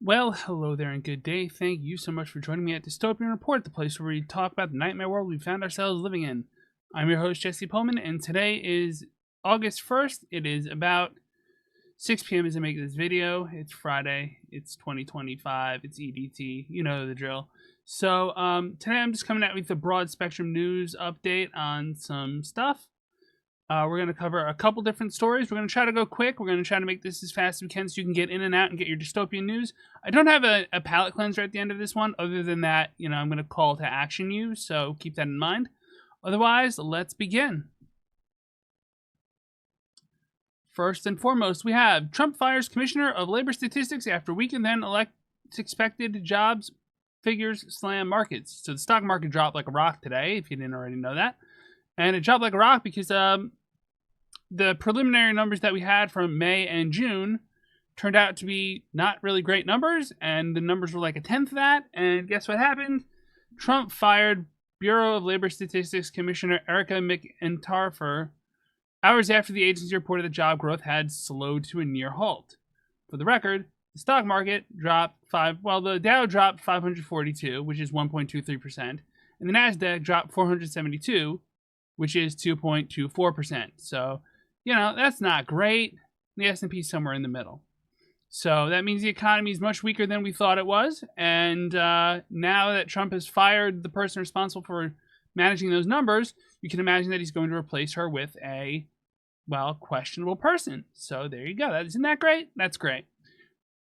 Well, hello there and good day. Thank you so much for joining me at Dystopian Report, the place where we talk about the nightmare world we found ourselves living in. I'm your host, Jesse Pullman, and today is August 1st. It is about 6 p.m. as I make this video. It's Friday. It's 2025. It's EDT. You know the drill. So today I'm just coming out with a broad spectrum news update on some stuff. We're going to cover a couple different stories. We're going to try to go quick. We're going to try to make this as fast as we can so you can get in and out and get your dystopian news. I don't have a palate cleanser at the end of this one. Other than that, I'm going to call to action you, so keep that in mind. Otherwise, let's begin. First and foremost, we have Trump fires Commissioner of Labor Statistics after weaker than expected jobs figures slam markets. So the stock market dropped like a rock today, if you didn't already know that. And it dropped like a rock because the preliminary numbers that we had from May and June turned out to be not really great numbers, and the numbers were like a tenth of that. And guess what happened? Trump fired Bureau of Labor Statistics Commissioner Erica McEntarfer hours after the agency reported that job growth had slowed to a near halt. For the record, the stock market dropped the Dow dropped 542, which is 1.23%, and the Nasdaq dropped 472, which is 2.24%. So, that's not great. The S&P is somewhere in the middle. So that means the economy is much weaker than we thought it was. And now that Trump has fired the person responsible for managing those numbers, you can imagine that he's going to replace her with a, questionable person. So there you go. Isn't that great? That's great.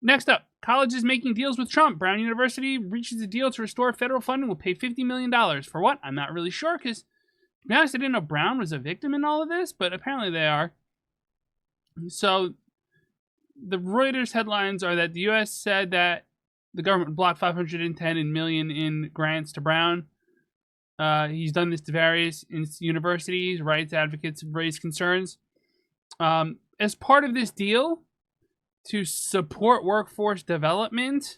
Next up, colleges making deals with Trump. Brown University reaches a deal to restore federal funding. Will pay $50 million. For what? I'm not really sure because, to be honest, I didn't know Brown was a victim in all of this, but apparently they are. So the Reuters headlines are that the U.S. said that the government blocked $510 million in grants to Brown. He's done this to various universities. Rights advocates have raised concerns. As part of this deal to support workforce development,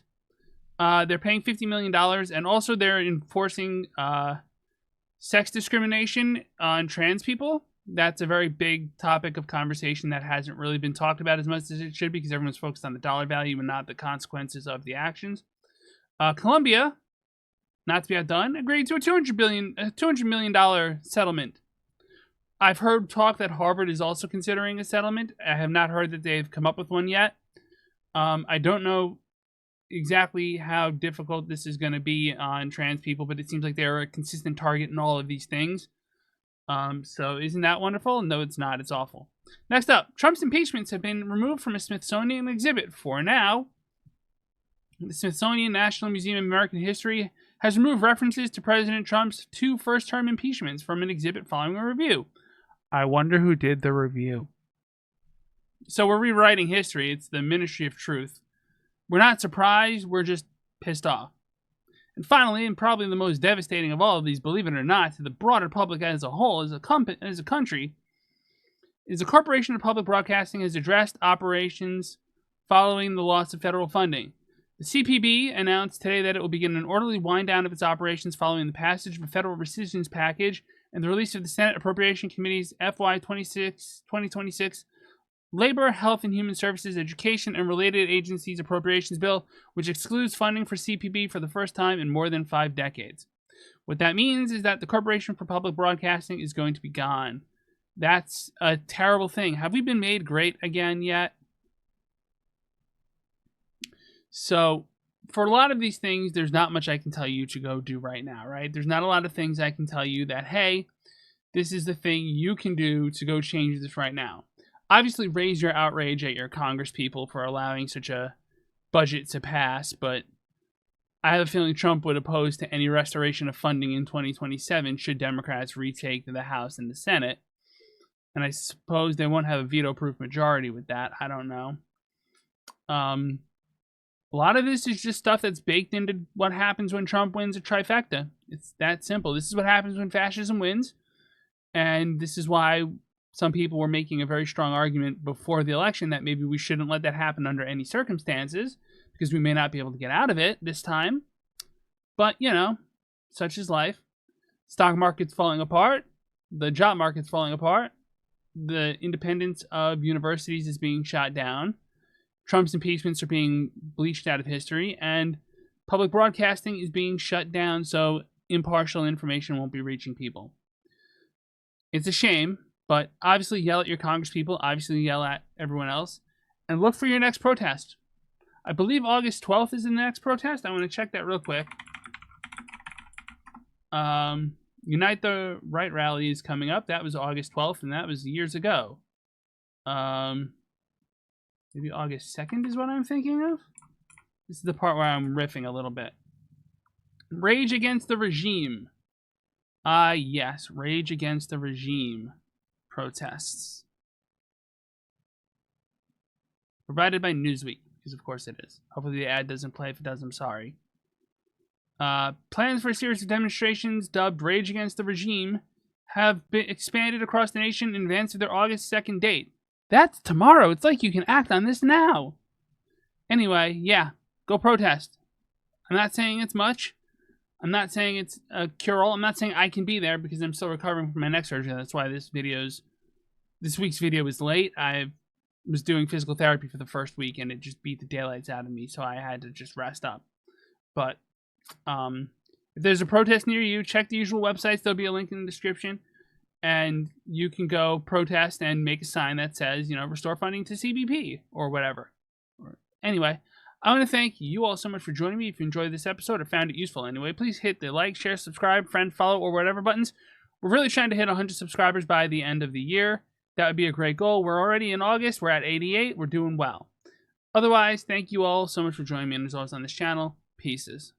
they're paying $50 million, and also they're enforcing sex discrimination on trans people. That's a very big topic of conversation that hasn't really been talked about as much as it should because everyone's focused on the dollar value and not the consequences of the actions. Colombia, not to be outdone, agreed to a $200 million settlement. I've heard talk that Harvard is also considering a settlement. I have not heard that they've come up with one yet. I don't know exactly how difficult this is going to be on trans people, but it seems like they're a consistent target in all of these things. So isn't that wonderful? No, it's not. It's awful. Next up, Trump's impeachments have been removed from a Smithsonian exhibit. For now, the Smithsonian National Museum of American History has removed references to President Trump's 2 first-term impeachments from an exhibit following a review. I wonder who did the review. So we're rewriting history. It's the Ministry of Truth. We're not surprised. We're just pissed off. And finally, and probably the most devastating of all of these, believe it or not, to the broader public as a whole, as a country, is the Corporation of Public Broadcasting has addressed operations following the loss of federal funding. The CPB announced today that it will begin an orderly wind down of its operations following the passage of a federal rescissions package and the release of the Senate Appropriation Committee's FY 2026 Labor, Health and Human Services, Education, and Related Agencies Appropriations Bill, which excludes funding for CPB for the first time in more than 5 decades. What that means is that the Corporation for Public Broadcasting is going to be gone. That's a terrible thing. Have we been made great again yet? So, for a lot of these things, there's not much I can tell you to go do right now, right? There's not a lot of things I can tell you that, hey, this is the thing you can do to go change this right now. Obviously, raise your outrage at your Congress people for allowing such a budget to pass, but I have a feeling Trump would oppose to any restoration of funding in 2027 should Democrats retake the House and the Senate. And I suppose they won't have a veto-proof majority with that. I don't know. A lot of this is just stuff that's baked into what happens when Trump wins a trifecta. It's that simple. This is what happens when fascism wins. And this is why some people were making a very strong argument before the election that maybe we shouldn't let that happen under any circumstances because we may not be able to get out of it this time. But, such is life. Stock market's falling apart. The job market's falling apart. The independence of universities is being shot down. Trump's impeachments are being bleached out of history, and public broadcasting is being shut down so impartial information won't be reaching people. It's a shame, but obviously yell at your congresspeople, obviously yell at everyone else, and look for your next protest. I believe August 12th is the next protest. I want to check that real quick. Unite the Right rally is coming up. That was August 12th, and that was years ago. Maybe August 2nd is what I'm thinking of. This is the part where I'm riffing a little bit. Rage Against the Regime. Yes, Rage Against the Regime protests. Provided by Newsweek, because of course it is. Hopefully the ad doesn't play. If it does, I'm sorry. Plans for a series of demonstrations dubbed Rage Against the Regime have been expanded across the nation in advance of their August 2nd date. That's tomorrow. It's like you can act on this now. Anyway, yeah, go protest. I'm not saying it's much. I'm not saying it's a cure-all. I'm not saying I can be there because I'm still recovering from my neck surgery. That's why this week's video is late. I was doing physical therapy for the first week and it just beat the daylights out of me, so I had to just rest up. But if there's a protest near you, check the usual websites. There'll be a link in the description. And you can go protest and make a sign that says, restore funding to CBP or whatever. Anyway, I want to thank you all so much for joining me. If you enjoyed this episode or found it useful anyway, please hit the like, share, subscribe, friend, follow, or whatever buttons. We're really trying to hit 100 subscribers by the end of the year. That would be a great goal. We're already in August. We're at 88. We're doing well. Otherwise, thank you all so much for joining me and as always on this channel. Pieces.